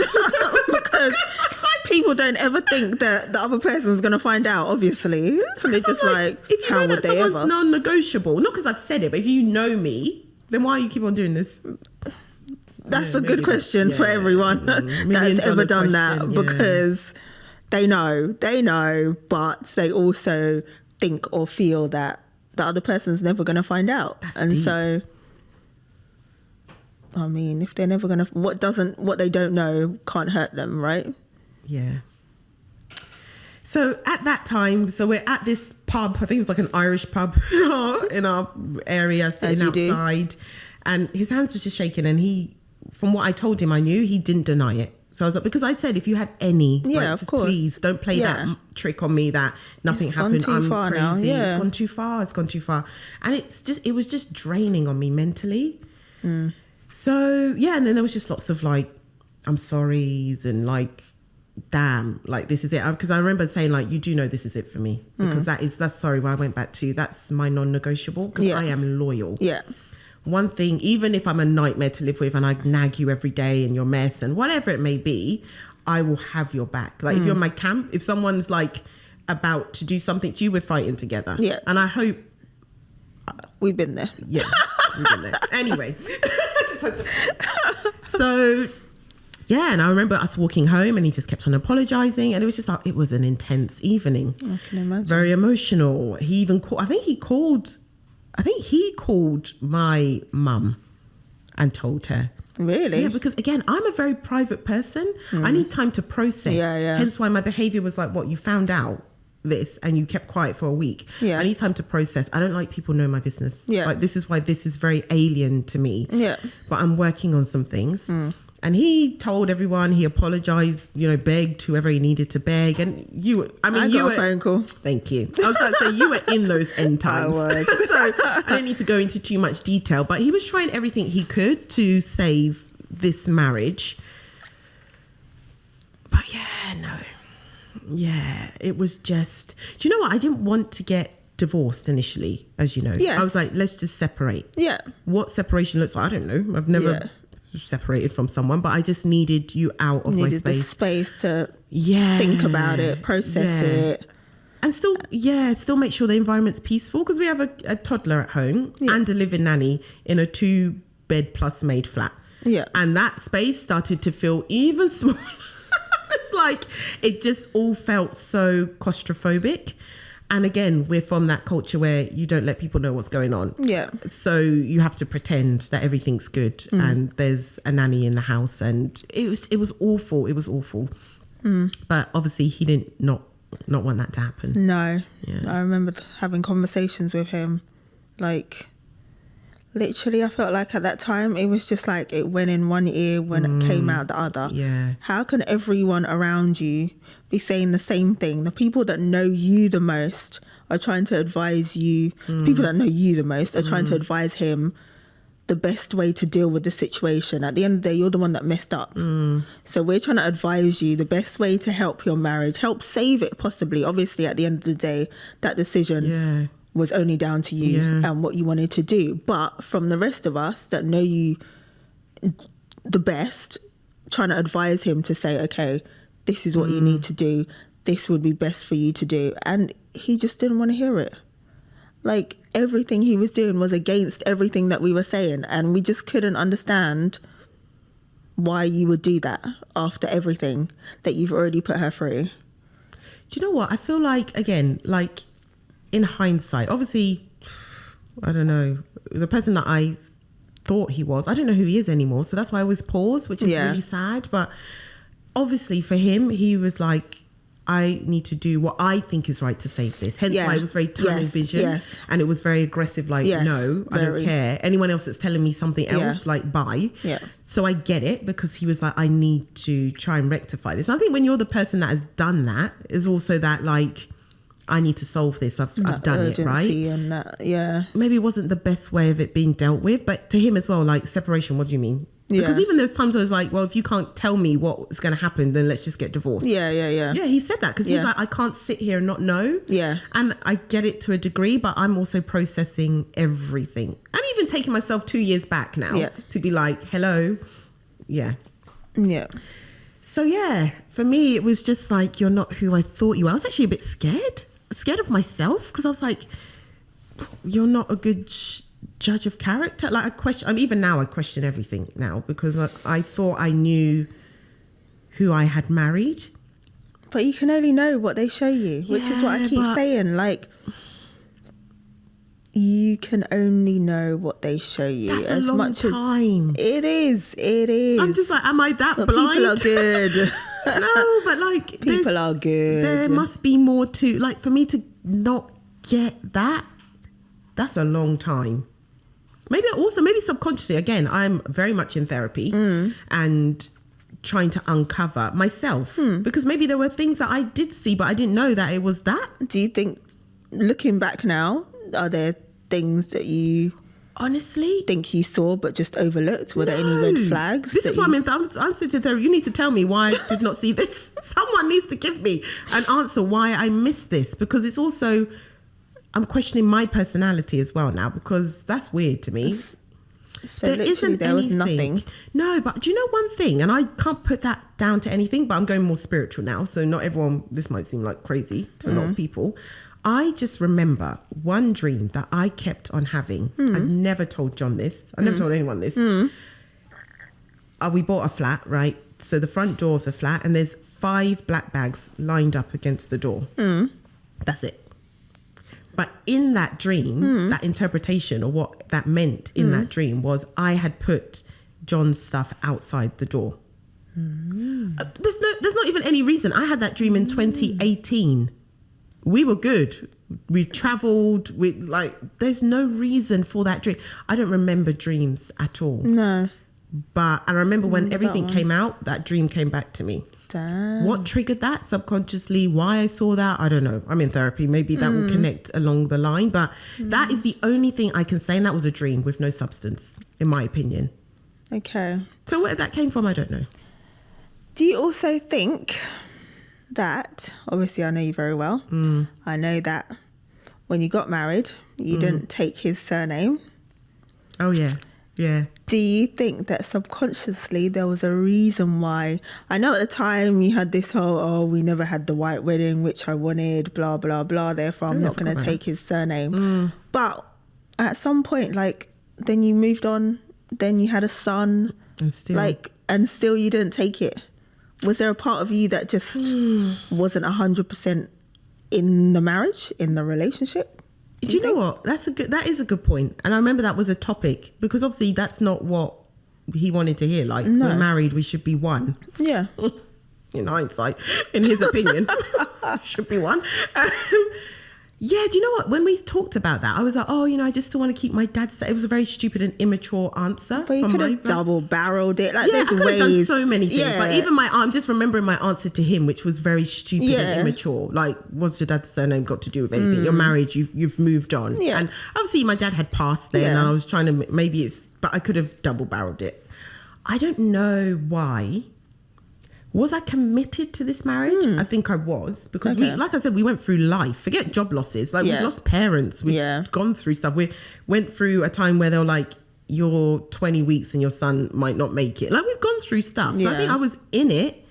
Because people don't ever think that the other person's going to find out, obviously. They're just like, if you how know would that they someone's ever? non-negotiable, not because I've said it, but if you know me, then why you keep on doing this? That's a good question for everyone that's ever done that, because they know, but they also think or feel that the other person's never going to find out. That's and deep. So, I mean, if they're never going to, what they don't know can't hurt them, right? Yeah. So at that time, so we're at this pub, I think it was like an Irish pub in our area, sitting outside. And his hands were just shaking, and he, from what I told him, I knew he didn't deny it. So I was like, because I said, if you had any, of course, please don't play that trick on me that nothing happened. Gone too far crazy. now. Yeah. It's gone too far. And it was just draining on me mentally. So yeah, and then there was just lots of like, I'm sorry's and like, damn, like this is it. Because I remember saying like, you do know this is it for me, because that's sorry, where I went back to, that's my non-negotiable, because I am loyal. Yeah. One thing, even if I'm a nightmare to live with and I nag you every day and your mess and whatever it may be, I will have your back. Like if you're in my camp, if someone's like about to do something to you, we're fighting together. Yeah. And I hope we've been there. Yeah, we've been there. Anyway, so yeah, and I remember us walking home and he just kept on apologizing, and it was just like, it was an intense evening. I can imagine. Very emotional. He even called, I think he called my mum and told her. Really? Yeah, because again, I'm a very private person. I need time to process. Yeah. Hence why my behavior was like, what, you found out this and you kept quiet for a week. Yeah. I need time to process. I don't like people know my business. Yeah. Like this is why this is very alien to me. Yeah. But I'm working on some things. And he told everyone, he apologized, begged whoever he needed to beg. And I got a phone call. Thank you. I was about to say, you were in those end times. I was. So I don't need to go into too much detail, but he was trying everything he could to save this marriage. But it was just, do you know what? I didn't want to get divorced initially, as you know. Yes. I was like, let's just separate. Yeah. What separation looks like, I don't know. I've never separated from someone, but I just needed you out of my space. The space to think about it, process it. And still make sure the environment's peaceful, because we have a toddler at home and a living nanny in a 2-bed plus maid flat. Yeah. And that space started to feel even smaller. It's like, it just all felt so claustrophobic. And again, we're from that culture where you don't let people know what's going on. Yeah. So you have to pretend that everything's good and there's a nanny in the house, and it was awful. It was awful. But obviously he didn't not want that to happen. No. Yeah. I remember having conversations with him, like literally I felt like at that time it was just like it went in one ear when it came out the other. Yeah. How can everyone around you be saying the same thing? The people that know you the most are trying to advise you. People that know you the most are trying to advise him the best way to deal with the situation. At the end of the day, you're the one that messed up. So we're trying to advise you the best way to help your marriage, help save it possibly. Obviously, at the end of the day, that decision was only down to you and what you wanted to do. But from the rest of us that know you the best, trying to advise him to say, okay, this is what you need to do. This would be best for you to do. And he just didn't want to hear it. Like, everything he was doing was against everything that we were saying. And we just couldn't understand why you would do that after everything that you've already put her through. Do you know what? I feel like, again, like in hindsight, obviously, I don't know, the person that I thought he was, I don't know who he is anymore. So that's why I always pause, which is really sad. But obviously for him, he was like, I need to do what I think is right to save this. Hence why it was very tunnel vision. And it was very aggressive, like, no, I don't care. Anyone else that's telling me something else, like, bye. Yeah. So I get it, because he was like, I need to try and rectify this. And I think when you're the person that has done that, is also that, like, I need to solve this. I've done it, right? And that, maybe it wasn't the best way of it being dealt with, but to him as well, like, separation, what do you mean? Yeah. Because even there's times where it's like, well, if you can't tell me what's going to happen, then let's just get divorced. Yeah, he said that, because he's like, I can't sit here and not know. Yeah. And I get it to a degree, but I'm also processing everything. And even taking myself 2 years back now to be like, hello. Yeah. Yeah. So yeah, for me, it was just like, you're not who I thought you were. I was actually a bit scared of myself, because I was like, you're not a good judge of character. Like even now I question everything now, because I thought I knew who I had married. But you can only know what they show you, which is what I keep saying. Like, you can only know what they show you. That's a long time. It is. I'm just like, am I that blind? People are good. No, but like, people are good. There must be more to, like, for me to not get that. That's a long time. Maybe subconsciously, again, I'm very much in therapy and trying to uncover myself, because maybe there were things that I did see, but I didn't know that it was that. Do you think, looking back now, are there things that you honestly think you saw but just overlooked? Were there any red flags? This is what I'm sitting there. You need to tell me why I did not see this. Someone needs to give me an answer why I missed this, because it's also, I'm questioning my personality as well now, because that's weird to me. So there was nothing. No, but do you know one thing? And I can't put that down to anything, but I'm going more spiritual now. So not everyone, this might seem like crazy to a lot of people. I just remember one dream that I kept on having. I've never told John this. I never told anyone this. We bought a flat, right? So the front door of the flat, and there's 5 black bags lined up against the door. That's it. But in that dream, that interpretation, or what that meant in that dream, was I had put John's stuff outside the door. There's not even any reason. I had that dream in 2018. We were good. We traveled. There's no reason for that dream. I don't remember dreams at all. No. But I remember when everything came out, that dream came back to me. Damn. What triggered that subconsciously? Why I saw that? I don't know. I'm in therapy. Maybe that will connect along the line. But that is the only thing I can say. And that was a dream with no substance, in my opinion. Okay. So where that came from, I don't know. Do you also think that, obviously I know you very well, I know that when you got married, you didn't take his surname. Oh, yeah. Yeah. Do you think that subconsciously there was a reason why? I know at the time you had this whole, we never had the white wedding, which I wanted, blah, blah, blah, therefore I'm not going to take his surname. But at some point, then you moved on, then you had a son, and still you didn't take it. Was there a part of you that just wasn't 100% in the marriage, in the relationship? Do you know what? That is a good point. And I remember that was a topic, because obviously that's not what he wanted to hear. We're married, we should be one. Yeah. In hindsight, in his opinion, should be one. Yeah, do you know what? When we talked about that, I was like, I just still want to keep my dad's. It was a very stupid and immature answer. But you could have double-barreled it. I could have done so many things. Yeah. Even I'm just remembering my answer to him, which was very stupid and immature. What's your dad's surname got to do with anything? You're married, you've moved on. Yeah. And obviously my dad had passed then, and I was trying to, but I could have double-barreled it. I don't know why. Was I committed to this marriage? I think I was, because like I said, we went through life. Forget job losses. We've lost parents. We've gone through stuff. We went through a time where they were like, you're 20 weeks and your son might not make it. We've gone through stuff. So I think I was in it,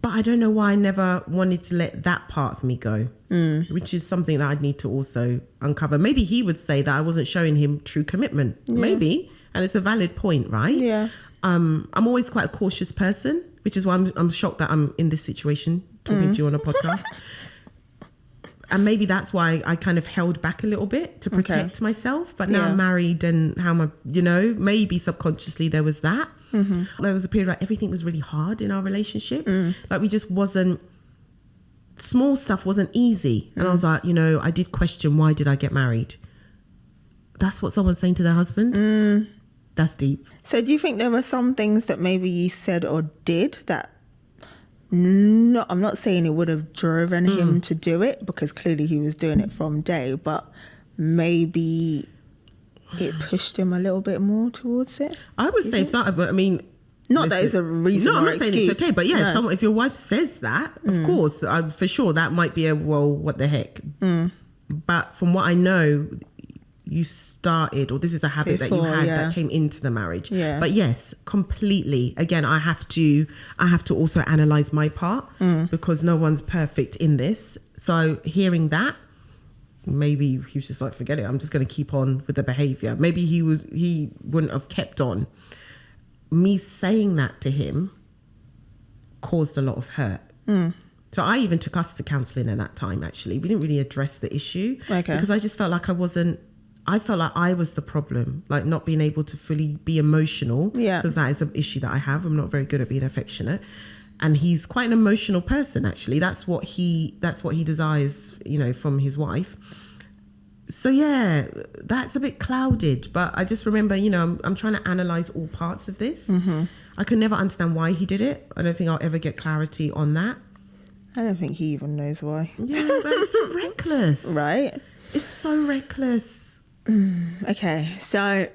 but I don't know why I never wanted to let that part of me go, which is something that I'd need to also uncover. Maybe he would say that I wasn't showing him true commitment. Yeah. Maybe. And it's a valid point, right? Yeah. I'm always quite a cautious person, which is why I'm shocked that I'm in this situation talking to you on a podcast. And maybe that's why I kind of held back a little bit to protect myself. But now I'm married, and how am I, maybe subconsciously there was that. There was a period where everything was really hard in our relationship. We just wasn't, small stuff wasn't easy. And I was like, I did question, why did I get married? That's what someone's saying to their husband. That's deep. So do you think there were some things that maybe you said or did that, no, I'm not saying it would have driven him to do it, because clearly he was doing it from day, but maybe it pushed him a little bit more towards it? I would say, not that it's a reason. No, I'm not saying it's okay, but if your wife says that, of course, for sure, that might be what the heck. But from what I know, you started, or this is a habit that you Before, had yeah. that came into the marriage. Yeah. But yes, completely. Again, I have to also analyze my part because no one's perfect in this. So hearing that, maybe he was just like, forget it, I'm just going to keep on with the behavior. Maybe he wouldn't have kept on. Me saying that to him caused a lot of hurt. So I even took us to counselling at that time, actually. We didn't really address the issue because I just felt like I was the problem, like not being able to fully be emotional, because that is an issue that I have. I'm not very good at being affectionate. And he's quite an emotional person, actually. That's what he desires, from his wife. So yeah, that's a bit clouded. But I just remember, I'm trying to analyze all parts of this. I could never understand why he did it. I don't think I'll ever get clarity on that. I don't think he even knows why. Yeah, but it's so reckless. Right? It's so reckless. Okay, so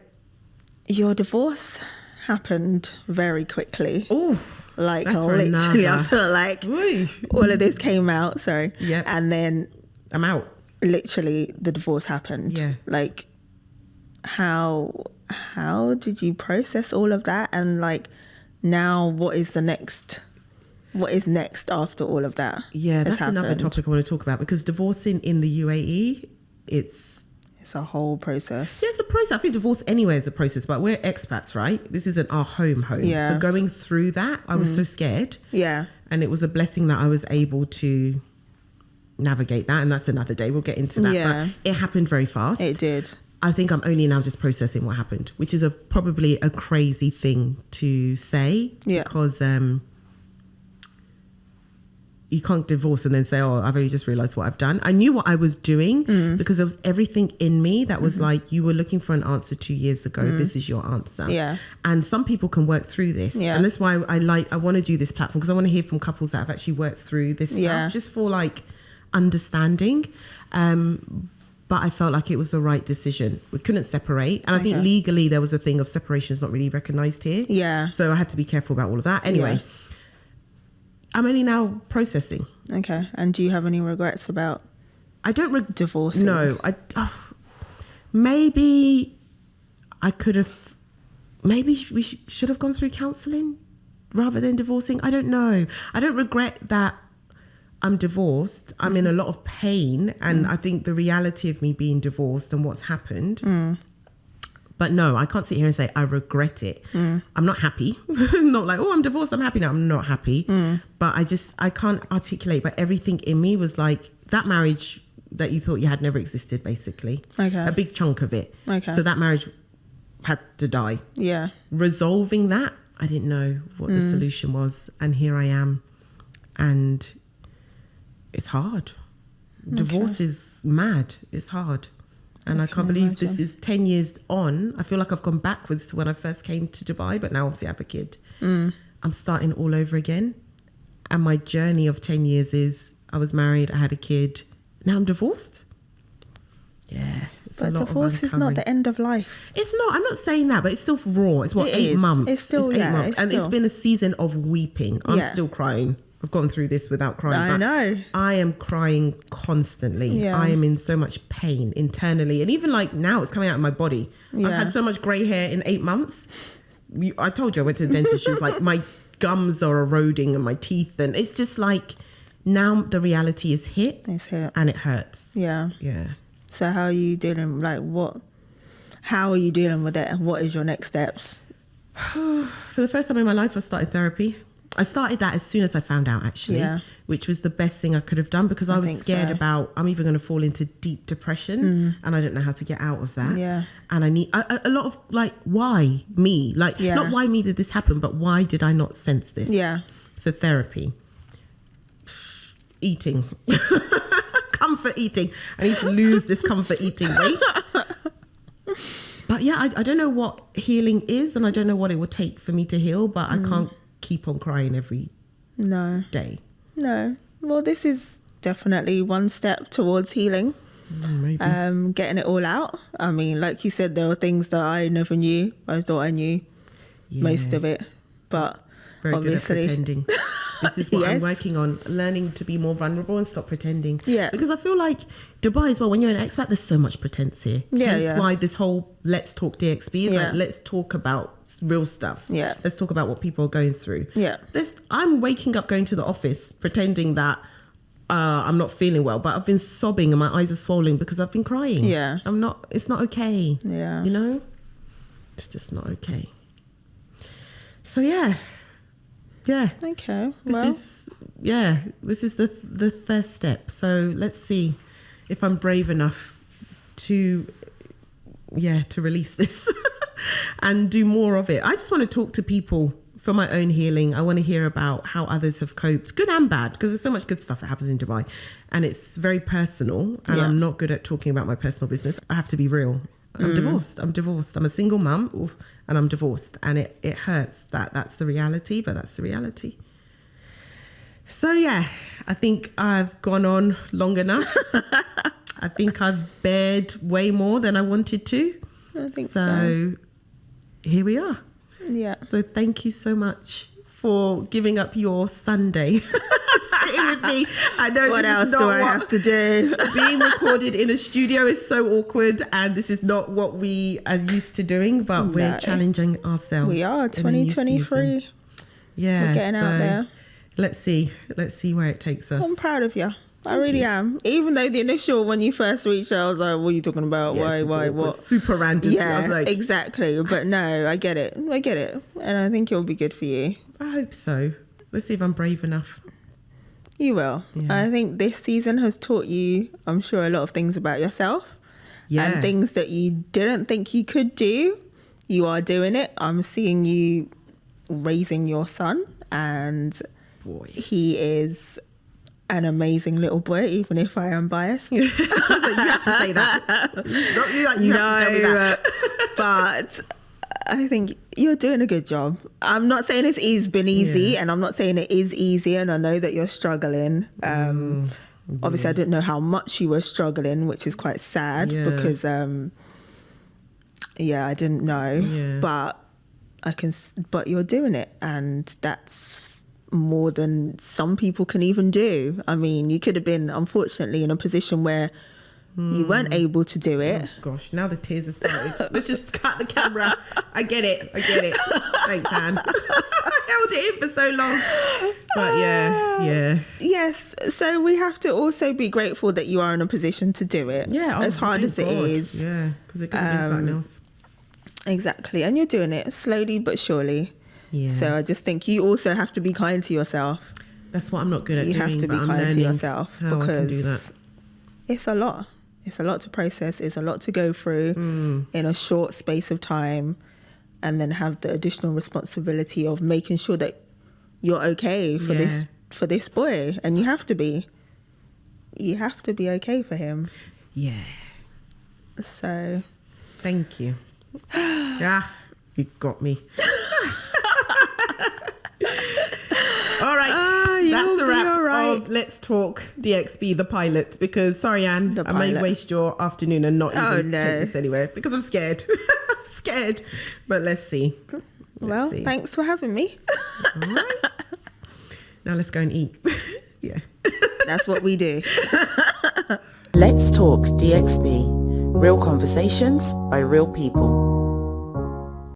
your divorce happened very quickly. Oh, like that's literally, I feel like Woo. all of this came out. Sorry. Yeah. And then I'm out. literally the divorce happened. Yeah. Like, how did you process all of that? And like, now what is next after all of that? Yeah, that's another topic I want to talk about, because divorcing in the UAE, it's a whole process. Yeah, it's a process. I think divorce anyway is a process, but we're expats, right? This isn't our home. Yeah. So going through that, I was so scared. Yeah. And it was a blessing that I was able to navigate that. And that's another day. We'll get into that. Yeah. But it happened very fast. It did. I think I'm only now just processing what happened, which is probably a crazy thing to say. Yeah. Because you can't divorce and then say, oh, I've only just realized what I've done. I knew what I was doing because there was everything in me that was like, you were looking for an answer 2 years ago. This is your answer. Yeah. And some people can work through this. Yeah. And that's why I want to do this platform, because I want to hear from couples that have actually worked through this stuff, just for like understanding. But I felt like it was the right decision. We couldn't separate. And I think legally there was a thing of separation is not really recognized here. Yeah. So I had to be careful about all of that. Anyway. Yeah. I'm only now processing. Okay. And do you have any regrets about divorcing? No. Maybe I could have... Maybe we should have gone through counselling rather than divorcing. I don't know. I don't regret that I'm divorced. I'm in a lot of pain. And I think the reality of me being divorced and what's happened... But no, I can't sit here and say I regret it. I'm not happy. I'm not like, oh, I'm divorced, I'm happy now. I'm not happy. But I can't articulate. But everything in me was like, that marriage that you thought you had never existed, basically. Okay. A big chunk of it. Okay. So that marriage had to die. Yeah. Resolving that, I didn't know what the solution was. And here I am. And it's hard. Divorce is mad. It's hard. And I can't believe this is 10 years on. I feel like I've gone backwards to when I first came to Dubai, but now obviously I have a kid. I'm starting all over again. And my journey of 10 years is I was married, I had a kid. Now I'm divorced. Yeah. It's a lot divorce of is not the end of life. It's not. I'm not saying that, but it's still raw. It's 8 months. It's still, it's 8 months. And it's been a season of weeping. I'm still crying. I've gone through this without crying. I know. I am crying constantly. Yeah. I am in so much pain internally. And even like now it's coming out of my body. Yeah. I've had so much grey hair in 8 months. I told you I went to the dentist. She was like, my gums are eroding and my teeth. And it's just like, now the reality is hit. It's hit. And it hurts. Yeah. Yeah. So how are you dealing, how are you dealing with it? And what is your next steps? For the first time in my life, I started therapy. I started that as soon as I found out, actually, which was the best thing I could have done, because I was scared about, I'm even going to fall into deep depression and I don't know how to get out of that. Yeah. And I need a lot of like, why me? Like, not why me did this happen, but why did I not sense this? Yeah. So therapy, eating, comfort eating. I need to lose this comfort eating weight. But yeah, I don't know what healing is, and I don't know what it would take for me to heal, but I can't keep on crying every day. No. Well, this is definitely one step towards healing. Maybe. Getting it all out. I mean, like you said, there were things that I never knew. I thought I knew most of it, but very obviously good at pretending. This is what I'm Yes. working on, learning to be more vulnerable and stop pretending. Yeah. Because I feel like Dubai as well, when you're an expat, there's so much pretense here. Yeah, Hence yeah. why this whole Let's Talk DXB is Yeah. like, let's talk about real stuff. Yeah. Let's talk about what people are going through. Yeah. I'm waking up going to the office pretending that I'm not feeling well, but I've been sobbing and my eyes are swollen because I've been crying. Yeah. It's not okay. Yeah. You know? It's just not okay. So yeah. Okay. This is the first step. So let's see if I'm brave enough to release this and do more of it. I just want to talk to people for my own healing. I want to hear about how others have coped, good and bad, because there's so much good stuff that happens in Dubai and it's very personal, and I'm not good at talking about my personal business. I have to be real. I'm divorced. I'm a single mum and I'm divorced, and it hurts that's the reality, but that's the reality. So yeah, I think I've gone on long enough. I think I've bared way more than I wanted to. I think so. Here we are. Yeah. So thank you so much for giving up your Sunday. Sitting with me. I know What this else is not do I have to do? being recorded in a studio is so awkward, and this is not what we are used to doing, but we're challenging ourselves. We are, in a new 2023. season. Yeah. We're getting out there. Let's see where it takes us. I'm proud of you. I really am. Even though the initial, when you first reached out, I was like, what are you talking about? Yes, Why, what? Super random. Yeah, I was like, exactly. But no, I get it. And I think it'll be good for you. I hope so. Let's see if I'm brave enough. You will. Yeah. I think this season has taught you, I'm sure, a lot of things about yourself. Yeah. And things that you didn't think you could do. You are doing it. I'm seeing you raising your son, and Boy. he is an amazing little boy, even if I am biased. So you have to say that. It's not you, you have to tell me that. But I think you're doing a good job. I'm not saying it's been easy, and I'm not saying it is easy, and I know that you're struggling. Obviously, I didn't know how much you were struggling, which is quite sad because, I didn't know. Yeah. But you're doing it, and that's more than some people can even do. I mean, you could have been, unfortunately, in a position where you weren't able to do it. Oh, gosh, now the tears have started. Let's just cut the camera. I get it. Thanks, Anne. I held it in for so long. But yeah. Yes, so we have to also be grateful that you are in a position to do it. Yeah. As hard as it is. Yeah, because it could have been something else. Exactly. And you're doing it slowly but surely. Yeah. So I just think you also have to be kind to yourself. That's what I'm not good at You doing. have to be but I'm kind to learning yourself how I can do because that. it's a lot. It's a lot to process. It's a lot to go through in a short space of time, and then have the additional responsibility of making sure that you're okay for this boy. And you have to be okay for him. Yeah. So Thank you. You got me. All right, that's a wrap of Let's Talk DXB, the pilot, because, sorry, Anne, I may waste your afternoon and not even take this anywhere because I'm scared. I'm scared, but let's see. Well, thanks for having me. All right. Now let's go and eat. Yeah. That's what we do. Let's Talk DXB. Real conversations by real people.